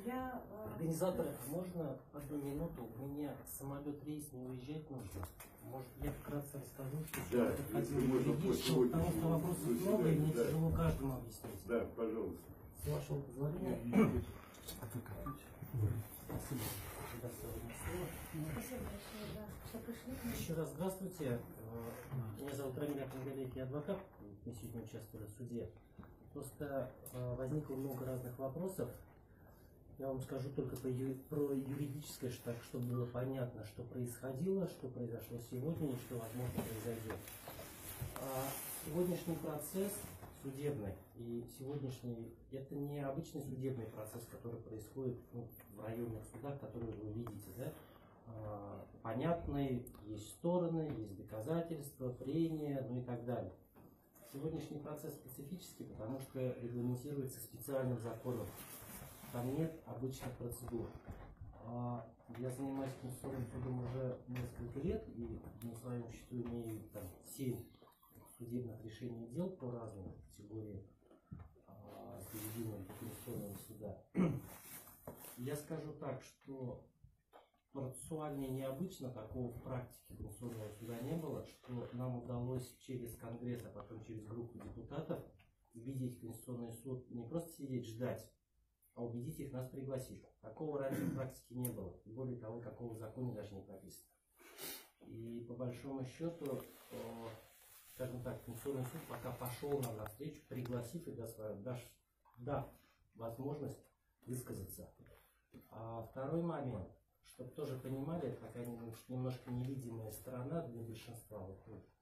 Организаторы, можно одну минуту? У меня самолет рейс не уезжать нужно. Может, я вкратце расскажу, что да, если можно, потому что вопросов много, и мне тяжело каждому объяснить. Да, пожалуйста. С вашего позволения. Спасибо. Еще раз здравствуйте. Меня зовут Рамиль Ахмадалиев, я адвокат. Мы сегодня участвовали в суде. Просто возникло много разных вопросов. Я вам скажу только про юридическое, чтобы было понятно, что происходило, что произошло сегодня и что, возможно, произойдет. Сегодняшний процесс судебный и сегодняшний – это не обычный судебный процесс, который происходит в районных судах, которые вы видите, да? Понятный, есть стороны, есть доказательства, прения, ну и так далее. Сегодняшний процесс специфический, потому что регламентируется специальным законом. Там нет обычных процедур. Я занимаюсь конституционным судом уже несколько лет и на своем счету имею 7 судебных решений дел по разным категориям с доведением до Конституционного суда. Я скажу так, что процессуально необычно, такого в практике Конституционного суда не было, что нам удалось через Конгресс, а потом через группу депутатов убедить Конституционный суд не просто сидеть ждать, а убедить их нас пригласить. Такого раньше в практике не было. И более того, такого в законе даже не прописано. И по большому счету, скажем так, Конституционный суд пока пошел нам навстречу, пригласив и дав возможность высказаться. А второй момент, чтобы тоже понимали, это такая немножко невидимая сторона для большинства.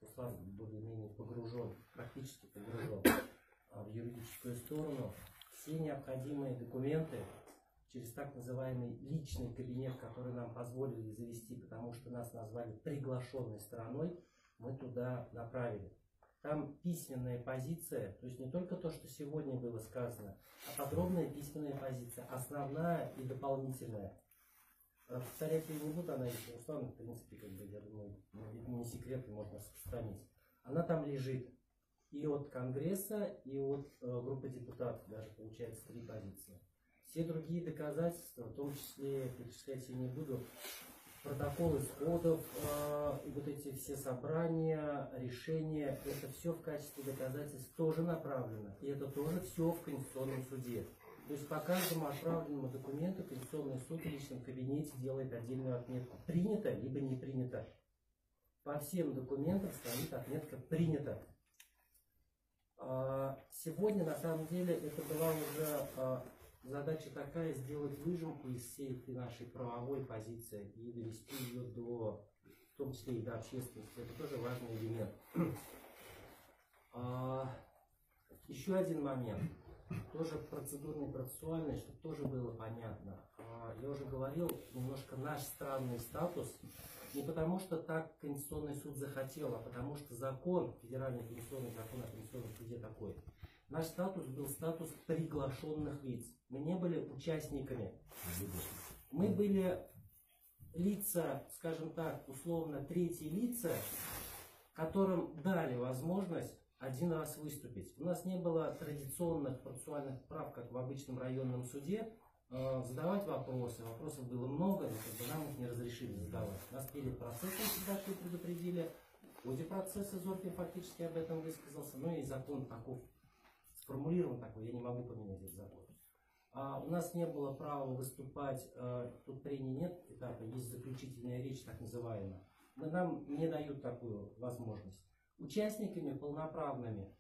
Руслан более-менее погружен, практически погружен в юридическую сторону. Все необходимые документы через так называемый личный кабинет, который нам позволили завести, потому что нас назвали приглашенной стороной, мы туда направили. Там письменная позиция, то есть не только то, что сегодня было сказано, а подробная письменная позиция, основная и дополнительная. Повторять ее не буду, она еще Руслан, в принципе, я думаю, не секрет, можно распространить. Она там лежит. И от Конгресса, и от группы депутатов, даже получается 3 позиции. Все другие доказательства, в том числе, перечислять я не буду, протоколы сходов, и вот эти все собрания, решения, это все в качестве доказательств тоже направлено. И это тоже все в Конституционном суде. То есть по каждому отправленному документу Конституционный суд в личном кабинете делает отдельную отметку «принято» либо «не принято». По всем документам стоит отметка «принято». Сегодня, на самом деле, это была уже задача такая, сделать выжимку из всей этой нашей правовой позиции и довести ее до, в том числе и до общественности. Это тоже важный элемент. Еще один момент, тоже процедурный, процессуальный, чтобы тоже было понятно. Я уже говорил, немножко наш странный статус, не потому что так Конституционный суд захотел, а потому что закон, федеральный конституционный закон о Конституционном суде такой. Наш статус был статус приглашенных лиц. Мы не были участниками. Мы были лица, скажем так, условно третьи лица, которым дали возможность один раз выступить. У нас не было традиционных процессуальных прав, как в обычном районном суде, задавать вопросы. Вопросов было много, но нам их не разрешили задавать. Нас перед процессом всегда что предупредили. В ходе процесса Зоркин фактически об этом высказался. Ну и закон таков, сформулирован такой, я не могу поменять этот закон. У нас не было права выступать, тут прений нет этапа, есть заключительная речь, так называемая. Но нам не дают такую возможность. Участниками полноправными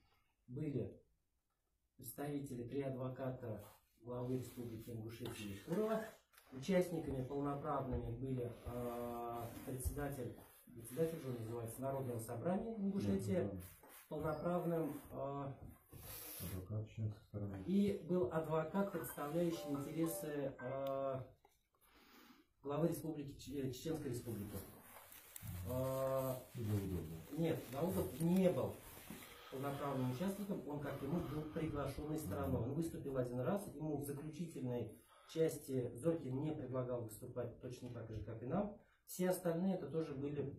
были представители 3 адвоката главы Республики Ингушетия Ешкурова. Участниками полноправными были председатель же называется Народного собрания Ингушетия, полноправным и был адвокат, представляющий интересы главы Республики, Чеченской Республики. Нет, Даудов не был полноправным участником, он, как ему, был приглашенной стороной. Он выступил один раз, ему в заключительной части Зоркин не предлагал выступать точно так же, как и нам. Все остальные это тоже были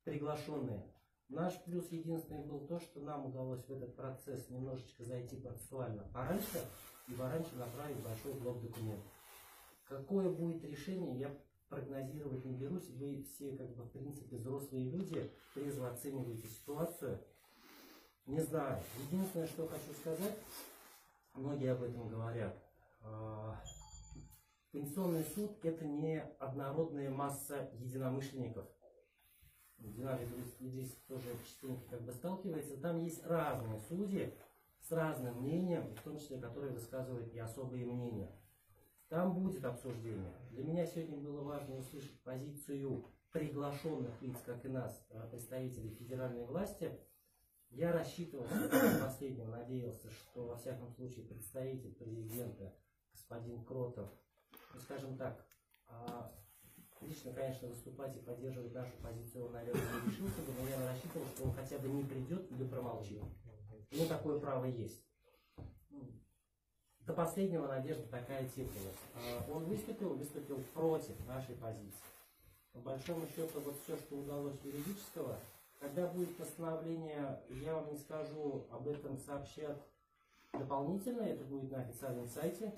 приглашенные. Наш плюс единственный был то, что нам удалось в этот процесс немножечко зайти процессуально пораньше и пораньше направить большой блок документов. Какое будет решение, я прогнозировать не берусь. Вы все, как бы, в принципе, взрослые люди, трезво оцениваете ситуацию. Не знаю. Единственное, что хочу сказать, многие об этом говорят. Конституционный суд – это не однородная масса единомышленников. Динамик здесь тоже частенько как бы сталкивается. Там есть разные судьи с разным мнением, в том числе, которые высказывают и особые мнения. Там будет обсуждение. Для меня сегодня было важно услышать позицию приглашенных лиц, как и нас, представителей федеральной власти. Я рассчитывал, последнего надеялся, что, во всяком случае, представитель президента, господин Кротов, ну, скажем так, лично, конечно, выступать и поддерживать нашу позицию он, наверное, не решился бы, но я рассчитывал, что он хотя бы не придет или промолчит. Ну, такое право есть. До последнего надежда такая теплилась. Он выступил против нашей позиции. По большому счету, вот все, что удалось юридического, когда будет постановление, я вам не скажу, об этом сообщат дополнительно, это будет на официальном сайте.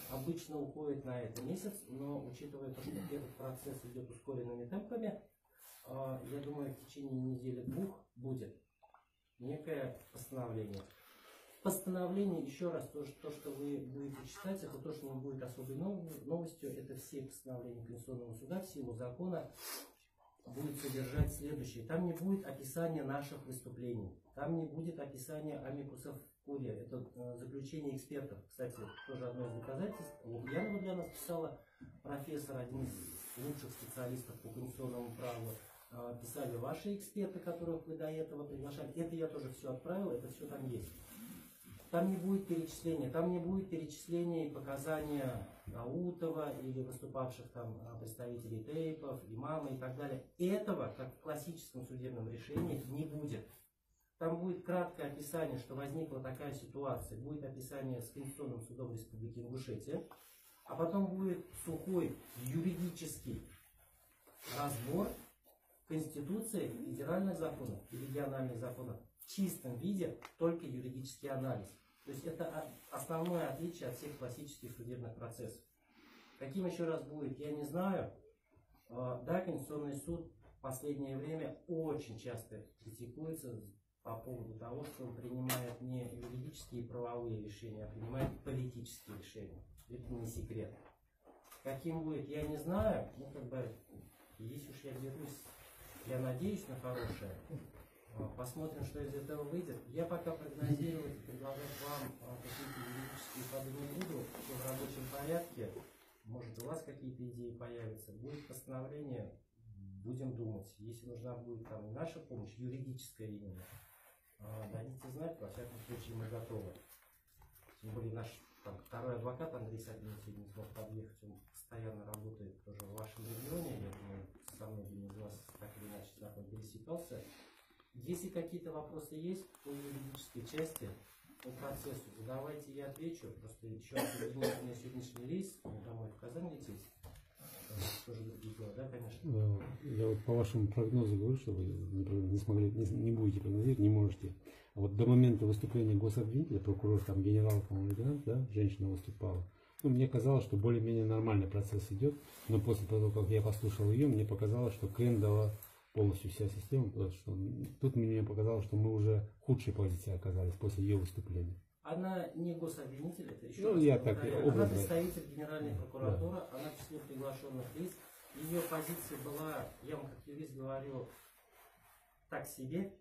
Обычно уходит на это месяц, но учитывая то, что этот процесс идет ускоренными темпами, я думаю, в течение недели-двух будет некое постановление. Постановление, еще раз, то, что вы будете читать, это то, что не будет особой новостью, это все постановления Конституционного суда в силу закона будет содержать следующее. Там не будет описания наших выступлений, там не будет описания амикусов курия, это заключение экспертов. Кстати, тоже одно из доказательств. Лукьянова для нас писала, профессор, один из лучших специалистов по конституционному праву. Писали ваши эксперты, которых вы до этого приглашали. Это я тоже все отправил, это все там есть. Там не будет перечисления и показания Даутова или выступавших там представителей ТЭИПов, имама и так далее. Этого, как в классическом судебном решении, не будет. Там будет краткое описание, что возникла такая ситуация, будет описание с Конституционным судом Республики Ингушетия, а потом будет сухой юридический разбор Конституции, федеральных законов и региональных законов в чистом виде, только юридический анализ. То есть это основное отличие от всех классических судебных процессов. Каким еще раз будет, я не знаю. Да, Конституционный суд в последнее время очень часто критикуется по поводу того, что он принимает не юридические и правовые решения, а принимает политические решения. Это не секрет. Каким будет, я не знаю. Ну, как бы, если уж я берусь, я надеюсь на хорошее. Посмотрим, что из этого выйдет. Я пока прогнозировать и предлагать вам какие-то юридические ходы не буду. Все в рабочем порядке. Может, у вас какие-то идеи появятся. Будет постановление, будем думать. Если нужна будет там и наша помощь, юридическая именно, дадите знать, во всяком случае мы готовы. Тем более наш там, второй адвокат Андрей Сабин сегодня не смог подъехать, он постоянно работает тоже в вашем регионе. Я думаю, со многими из вас так или иначе знаком пересекался. Если какие-то вопросы есть по юридической части, по процессу, задавайте, я отвечу. Просто еще извините, у меня сегодняшний рейс, мне домой в Казань лететь. Тоже другие дела, да, конечно. Я вот по вашему прогнозу говорю, что вы не смогли, не будете прогнозировать, не можете. А вот до момента выступления гособвинителя, прокурор, там генерал, по-моему, лейтенант, да, женщина выступала. Ну, мне казалось, что более-менее нормальный процесс идет, но после того, как я послушал ее, мне показалось, что Крым дала полностью вся система, потому что тут мне показалось, что мы уже в худшей позиции оказались после ее выступления. Она не гособвинитель, это еще ну, раз я так, она представитель Генеральной прокуратуры, да. Она в числе приглашенных лиц. Ее позиция была, я вам как юрист говорю, так себе.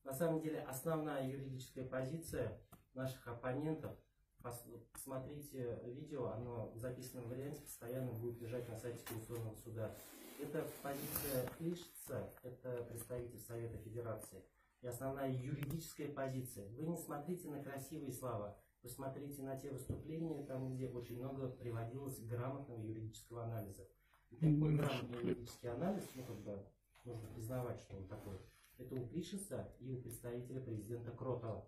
На самом деле основная юридическая позиция наших оппонентов, посмотрите видео, оно в записанном варианте постоянно будет лежать на сайте Конституционного суда. Это позиция Клишца, это представитель Совета Федерации. И основная юридическая позиция. Вы не смотрите на красивые слова, вы смотрите на те выступления, там, где очень много приводилось грамотного юридического анализа. И такой грамотный юридический анализ, ну, как бы, нужно признавать, что он такой. Это у Клишца и у представителя президента Кротова.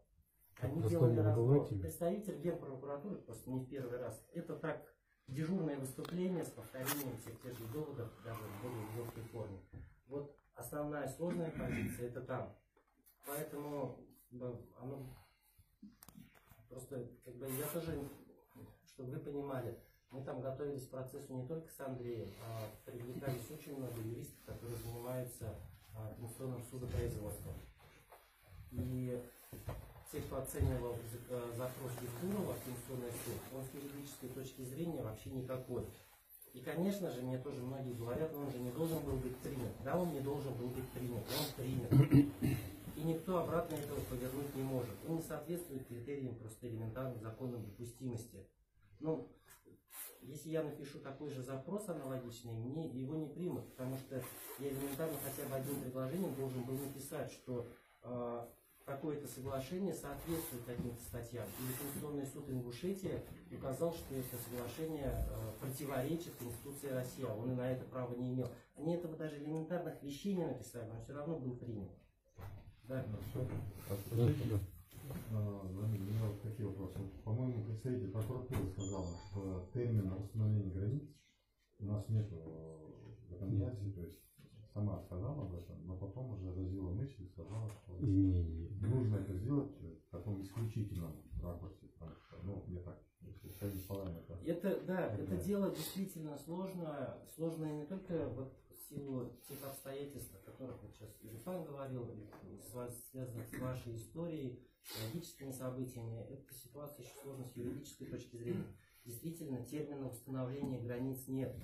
Они делали разбор. Представитель Генпрокуратуры, просто не в первый раз. Это так, дежурное выступление с повторением всех тех же доводов, даже в более глубокой форме. Вот основная сложная позиция это там. Поэтому оно просто, как бы, я тоже, чтобы вы понимали, Мы там готовились к процессу не только с Андреем, а привлекались очень много юристов, которые занимаются конституционным судопроизводством. И те, кто оценивал запрос Ефурова в Конституционный суд, он с юридической точки зрения вообще никакой. И, конечно же, мне тоже многие говорят, он же не должен был быть принят. Да, он не должен был быть принят, он принят. И никто обратно этого повернуть не может. Он не соответствует критериям просто элементарным законам допустимости. Ну, если я напишу такой же запрос аналогичный, мне его не примут, потому что я элементарно хотя бы одним предложением должен был написать, что какое-то соглашение соответствует каким-то статьям. Или Конституционный суд Ингушетии указал, что это соглашение противоречит Конституции России, а он и на это право не имел. Они этого даже элементарных вещей не написали, но все равно был принят. Да. Такие вопросы. По-моему, представитель прокуратуры сказал, что термина установления границ у нас нет в законодательстве, то есть сама сказала об этом, но потом уже развила мысль и сказала, что нужно это сделать в таком исключительном ракурсе, потому что, ну, мне так, если своими словами это дело действительно сложное не только вот в силу тех обстоятельств, о которых вот сейчас Ильфан говорил, связанных с вашей историей, логическими событиями. Эта ситуация еще сложна с юридической точки зрения. Действительно, термина установления границ нет.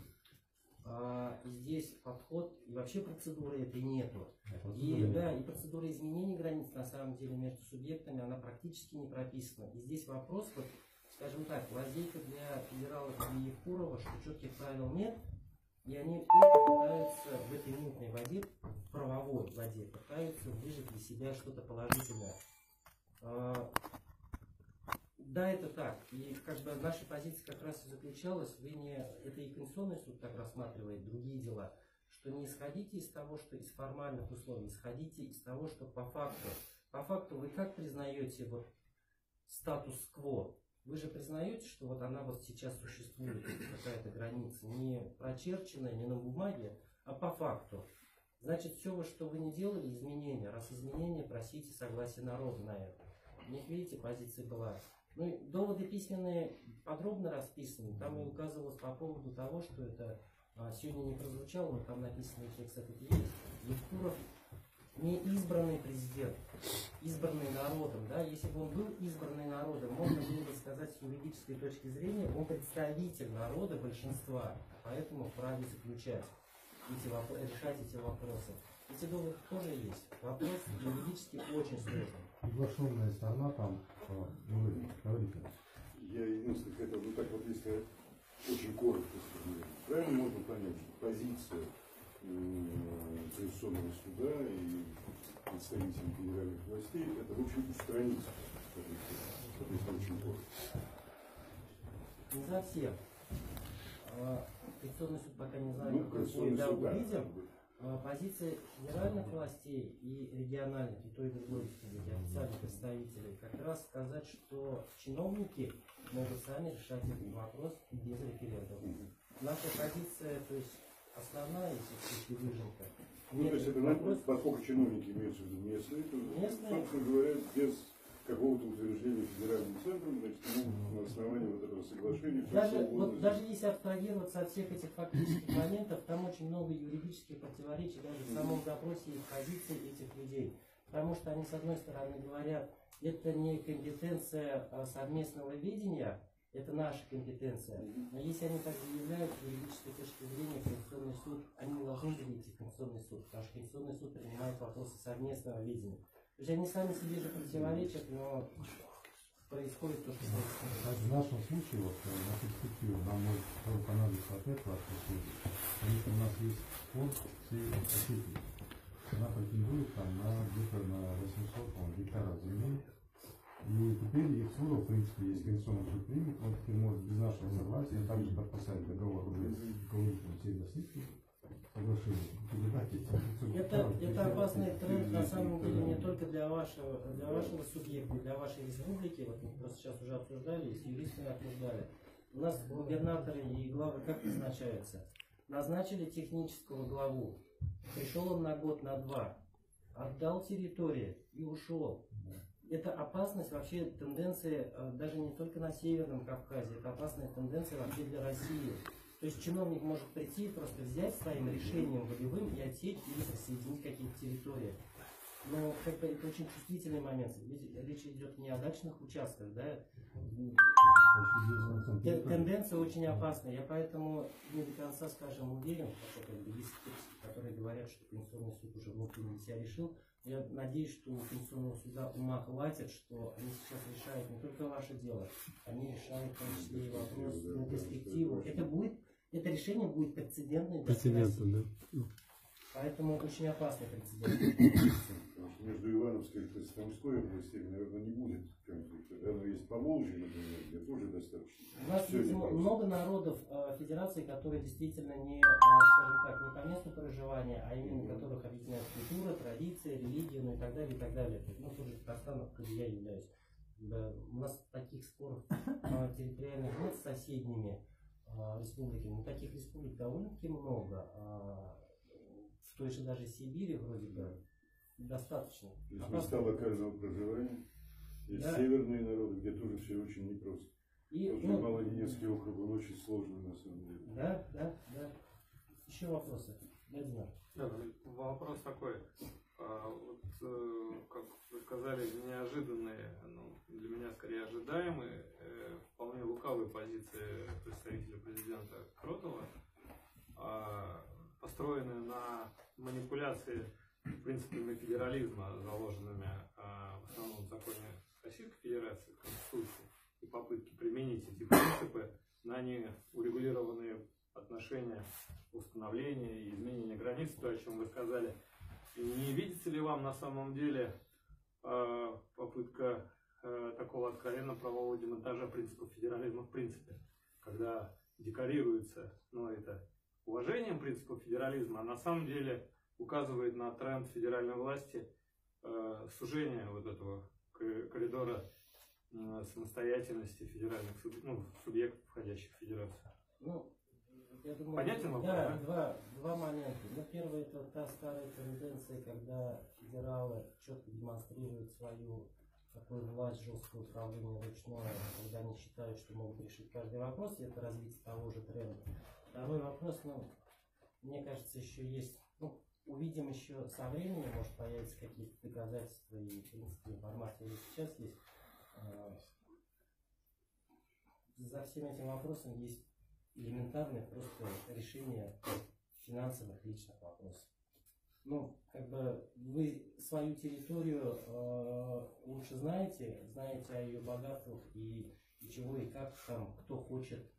Здесь подход и вообще процедуры этой нету. И процедура изменения границ на самом деле между субъектами, она практически не прописана. И здесь вопрос, вот, скажем так, лазейка для федералов и Ефурова, что четких правил нет, и они пытаются в этой мутной воде, в правовой воде, пытаются выжать для себя что-то положительное. Да, это так. И как бы наша позиция как раз и заключалась, это и Конституционный суд так рассматривает другие дела, что не исходите из того, что из формальных условий, исходите из того, что по факту вы как признаете вот статус-кво? Вы же признаете, что вот она вот сейчас существует, какая-то граница, не прочерченная, не на бумаге, а по факту. Значит, все, что вы не делали, изменения. Раз изменения, просите согласия народа на это. У них, видите, позиция была. Ну, и доводы письменные подробно расписаны. Там и указывалось по поводу того, что это сегодня не прозвучало, но там написанный текст этот есть. Ефуров не избранный президент, избранный народом. Да? Если бы он был избранный народом, можно было бы сказать с юридической точки зрения, он представитель народа, большинства, поэтому вправе заключать решать эти вопросы. Эти доводы тоже есть. Вопрос юридически очень сложный. Приглашенная сторона там, вы говорите. Я единственное хотел бы так вот, если очень коротко сказать. Правильно можно понять, что позиция Конституционного суда и представителей федеральных властей это в общем устраниться. Это если очень коротко. Не совсем. Конституционный суд пока не знает, Ну, какой будет, да, увидим. да. Позиция федеральных властей и региональных, и той, и другой республики, официальных представителей, как раз сказать, что чиновники могут сами решать этот вопрос без референдума. Наша позиция, то есть основная, если выжимка. Ну, то есть это вопрос, поскольку чиновники имеются в виду местные, то, собственно говоря, без какого-то утверждения федеральным центром, значит, могут на основании вот этого соглашения... Даже если абстрагироваться от всех этих фактических моментов, там очень много юридических противоречий даже в самом запросе и позиции этих людей. Потому что они, с одной стороны, говорят, это не компетенция совместного видения, это наша компетенция. Но если они так заявляют, с юридической точки зрения, Конституционный суд, они не должны идти в Конституционный суд, потому что Конституционный суд принимает вопросы совместного видения. То есть они сами себе же противоречат, но происходит то, что происходит. В нашем случае, вот, на перспективу, нам может понадобиться от этого отсутствие. Потому что у нас есть фонд всей Осетии. Она претендует там где-то на 800 гектаров земли. И теперь Ефуров, в принципе, если Конституционный суд примет, он теперь может без нашего согласия также подписать договор уже с руководителем всей Российской. Это опасный тренд на самом деле не только для вашего субъекта, для вашей республики. Вот мы просто сейчас уже обсуждали, с юристами обсуждали. У нас губернаторы и главы как назначаются? Назначили технического главу. Пришел он на год, на два. Отдал территории и ушел. это опасность, вообще тенденции даже не только на Северном Кавказе, это опасная тенденция вообще для России. То есть чиновник может прийти, просто взять своим решением волевым и отсечь или присоединить какие-то территории. Но как бы это очень чувствительный момент. Ведь речь идет не о дачных участках, да? Тенденция очень опасная. Я поэтому не до конца, скажем, уверен, что как бы есть тексты, которые говорят, что Конституционный суд уже внутренне себя решил. Я надеюсь, что у Конституционного суда ума хватит, что они сейчас решают не только ваше дело, они решают в том числе и вопрос на перспективу. Это решение будет прецедентным для России. Да. Поэтому очень опасный прецедент. Между Ивановской и Костромской областями, наверное, не будет конфликта. Да? Но есть Поволжье, например, где тоже достаточно. У нас есть много народов федерации, которые действительно не, скажем так, не по месту проживания, а именно которых объединяет культура, традиция, религия, ну и так далее, и так далее. Ну, тоже Татарстан, где я являюсь. Да, у нас таких споров территориальных нет с соседними республиками. Но таких республик довольно-таки много. В той же даже Сибири вроде бы достаточно. То есть места локального проживания, есть да. Северные народы, где тоже все очень непросто. И Малоненецкий округ, он очень сложный на самом деле. Да. Еще вопросы? Владимир. Да, вопрос такой. Как вы сказали, неожиданные, для меня скорее ожидаемые, вполне лукавые позиции представителя президента Кротова, построенные на манипуляции принципами федерализма, заложенными в основном в законе Российской Федерации, в Конституции, и попытки применить эти принципы на неурегулированные отношения, установления и изменения границ, то, о чем вы сказали. Не видится ли вам на самом деле попытка такого откровенно правового демонтажа принципов федерализма в принципе, когда декорируется, это уважением принципов федерализма, а на самом деле указывает на тренд федеральной власти сужения вот этого коридора самостоятельности федеральных субъектов, входящих в федерацию? Я думаю, понятен вопрос? Да, два момента. Первый — это та старая тенденция, когда федералы четко демонстрируют свою такую власть, жесткое управление ручное, когда они считают, что могут решить каждый вопрос, и это развитие того же тренда. Второй вопрос, мне кажется, еще есть, увидим еще со временем, может появятся какие-то доказательства и, в принципе, информация уже сейчас есть. За всем этим вопросом есть элементарное просто решение финансовых личных вопросов. Вы свою территорию лучше знаете о ее богатствах и чего и как там, кто хочет.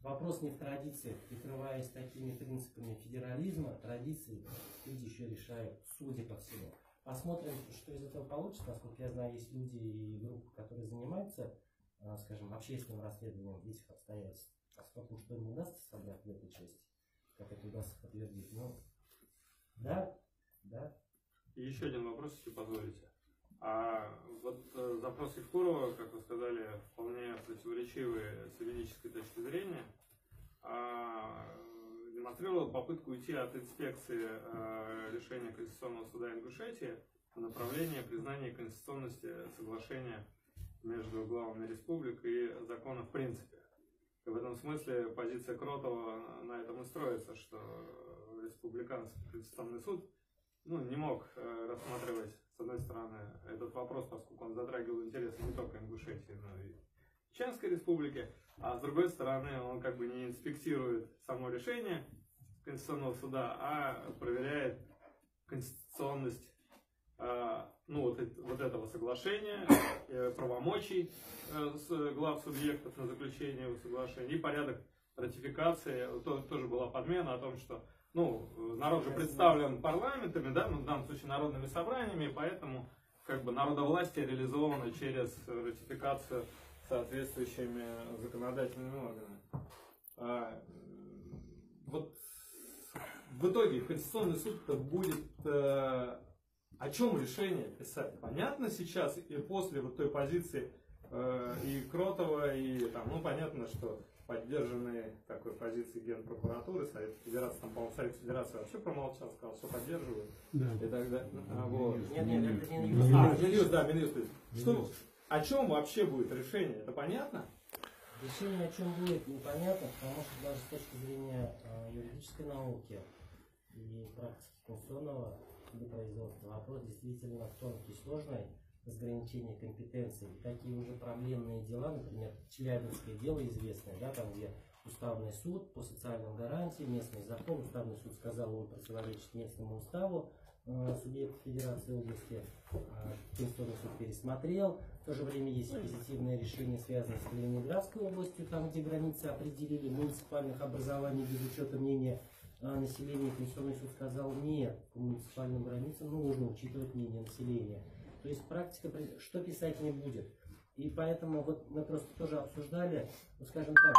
Вопрос не в традициях, прикрываясь такими принципами федерализма, традиции люди еще решают, судя по всему. Посмотрим, что из этого получится. Насколько я знаю, есть люди и группы, которые занимаются, скажем, общественным расследованием этих обстоятельств. Посмотрим, что им удастся собрать в этой части, как это удастся подтвердить. Да. И еще один вопрос, если позволите. Запрос Евкурова, как вы сказали, вполне противоречивые с юридической точки зрения, демонстрировал попытку уйти от инспекции решения Конституционного суда Ингушетии в направлении признания конституционности соглашения между главами республик и закона в принципе. И в этом смысле позиция Кротова на этом и строится, что республиканский Конституционный суд не мог рассматривать, с одной стороны, этот вопрос, поскольку он затрагивал интересы не только Ингушетии, но и Чеченской республики, а с другой стороны, он не инспектирует само решение Конституционного суда, а проверяет конституционность этого соглашения, правомочий глав субъектов на заключение его соглашения и порядок ратификации. Тоже была подмена о том, что народ же представлен парламентами, в данном случае народными собраниями, поэтому народовластие реализовано через ратификацию соответствующими законодательными органами. В итоге Конституционный суд будет о чем решение писать? Понятно сейчас и после той позиции и Кротова, и там, ну, понятно, что поддержанные такой позицией Генпрокуратуры, Совет Федерации, там, по-моему, Совет Федерации вообще промолчал, сказал, что поддерживают. Да. И так далее. Вот. Нет, это не Минюст, да, Минюст. Что, о чем вообще будет решение? Это понятно? Решение о чем будет непонятно, потому что даже с точки зрения юридической науки и практики конституционного производства вопрос действительно тонкий, сложный, разграничение компетенций. И такие уже проблемные дела, например, Челябинское дело известное, да, там где уставный суд по социальным гарантиям, местный закон, уставный суд сказал, он противоречит местному уставу, субъект Федерации области, Конституционный суд пересмотрел. В то же время есть позитивное решение, связанное с Калининградской областью, там где границы определили муниципальных образований без учета мнения населения. Конституционный суд сказал, нет, по муниципальным границам нужно учитывать мнение населения. То есть практика, что писать не будет. И поэтому вот мы просто тоже обсуждали, ну, скажем так,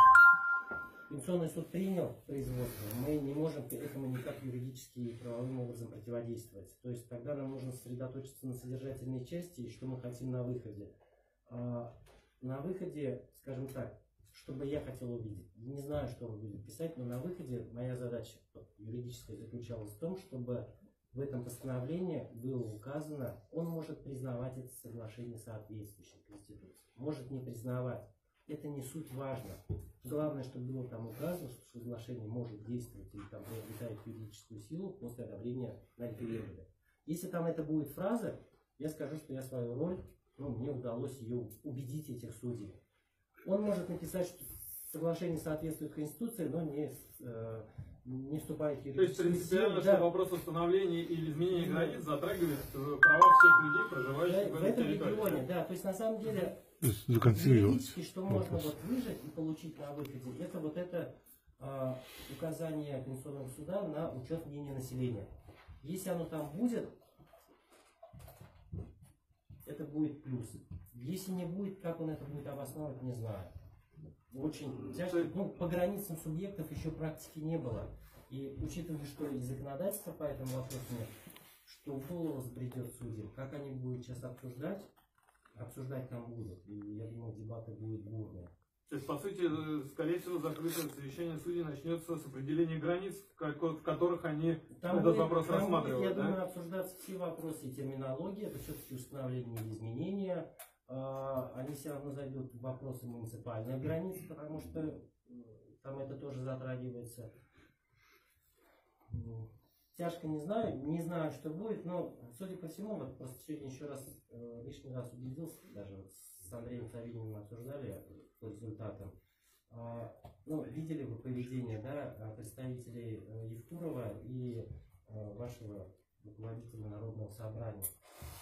Конституционный суд принял производство, мы не можем этому никак юридически и правовым образом противодействовать. То есть тогда нам нужно сосредоточиться на содержательной части и что мы хотим на выходе. На выходе, скажем так, что бы я хотел увидеть, не знаю, что вы будете писать, но на выходе моя задача юридическая заключалась в том, чтобы в этом постановлении было указано, он может признавать это соглашение соответствующим Конституции, может не признавать. Это не суть важно. Главное, чтобы было там указано, что соглашение может действовать или там приобретает юридическую силу после одобрения на референдуме. Если там это будет фраза, я скажу, что я свою роль, мне удалось ее убедить, этих судей. Он может написать, что соглашение соответствует Конституции, но не вступает в юридическую силу. То есть принципиально, что вопрос установления или изменения границ затрагивает права всех людей, проживающих в этом регионе. Да, то есть на самом деле юридически, что можно выжать и получить на выходе, это вот это указание Конституционного суда на учет мнения населения. Если оно там будет, это будет плюс. Если не будет, как он это будет обосновывать, не знаю. Очень тяжко. По границам субъектов еще практики не было. И учитывая, что и законодательства по этому вопросу нет, что в голову забредет судьям, как они будут сейчас обсуждать там будут. И я думаю, дебаты будут бурные. То есть, по сути, скорее всего, закрытое совещание судей начнется с определения границ, в которых они этот вопрос рассматривают. Я думаю, обсуждаться все вопросы и терминологии, это все-таки установление или изменения. Они все равно зайдут в вопросы муниципальных границ, потому что там это тоже затрагивается. Тяжко не знаю, что будет, но, судя по всему, вот просто сегодня еще раз, лишний раз убедился, даже вот с Андреем Савининым обсуждали по результатам. Видели вы поведение, да, представителей Евтурова и вашего руководителя Народного собрания.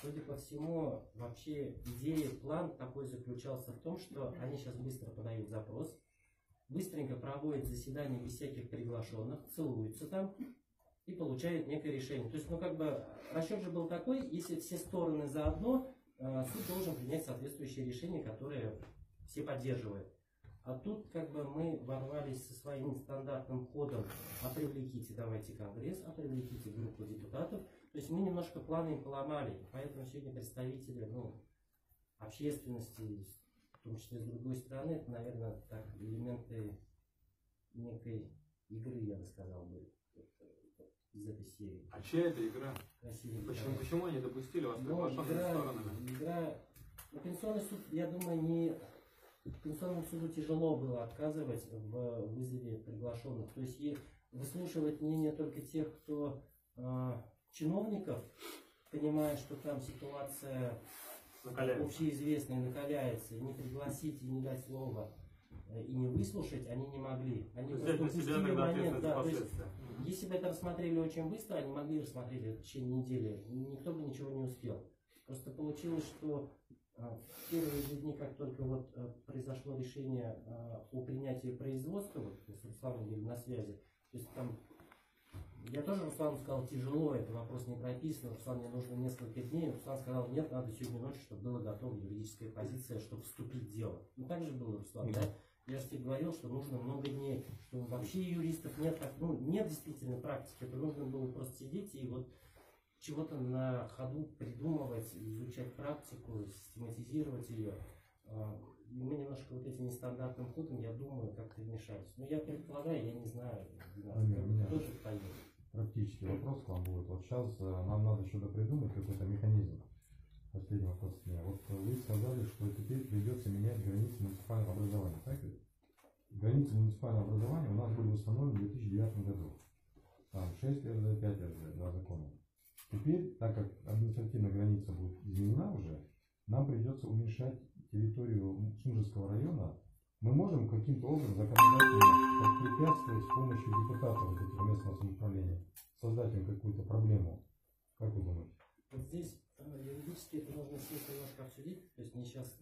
Судя по всему, вообще идея, план такой заключался в том, что они сейчас быстро подают запрос, быстренько проводят заседание без всяких приглашенных, целуются там и получают некое решение. То есть, расчет же был такой, если все стороны заодно, суд должен принять соответствующее решение, которое все поддерживают. А тут мы ворвались со своим стандартным ходом, привлеките, давайте Конгресс, привлеките группу депутатов. То есть мы немножко планы им поломали. Поэтому сегодня представители общественности, в том числе с другой стороны, это, наверное, элементы некой игры, я бы сказал бы, из этой серии. А чья это игра? Почему они допустили вас игра, Конституционный суд, я думаю, Конституционному суду тяжело было отказывать в вызове приглашенных. То есть выслушивать мнение только тех, кто чиновников, понимая, что там ситуация общеизвестная, накаляется, и не пригласить, и не дать слова, и не выслушать, они не могли. Они просто упустили момент. Да, то есть, если бы это рассмотрели очень быстро, они могли рассмотреть это в течение недели, никто бы ничего не успел. Просто получилось, что в первые же дни, как только произошло решение о принятии производства, с Русланом были на связи, то есть там, я тоже Руслану сказал, тяжело, это вопрос не прописан, Руслан, мне нужно несколько дней, Руслан сказал, нет, надо сегодня ночью, чтобы была готова юридическая позиция, чтобы вступить в дело. Так же было, Руслан, да? Я же тебе говорил, что нужно много дней, что вообще юристов нет, нет действительно практики, это нужно было просто сидеть и чего-то на ходу придумывать, изучать практику, систематизировать ее. Мы немножко вот этим нестандартным путем, я думаю, как-то вмешались. Но я предполагаю, я не знаю, кто же поедет. Практически вопрос к вам будет. Вот сейчас нам надо что-то придумать, какой-то механизм. Последний вопрос от меня. Вот вы сказали, что теперь придется менять границы муниципального образования. Так ведь? Границы муниципального образования у нас были установлены в 2009 году. Там 6 РЗ, 5 РЗ, 2 закона. Теперь, так как административная граница будет изменена уже, нам придется уменьшать территорию Сунжского района. Мы можем каким-то образом законодательно препятствовать с помощью депутатов вот этих местного самоуправления, создать им какую-то проблему. Как вы думаете? Вот здесь юридически это нужно сесть немножко обсудить, то есть не сейчас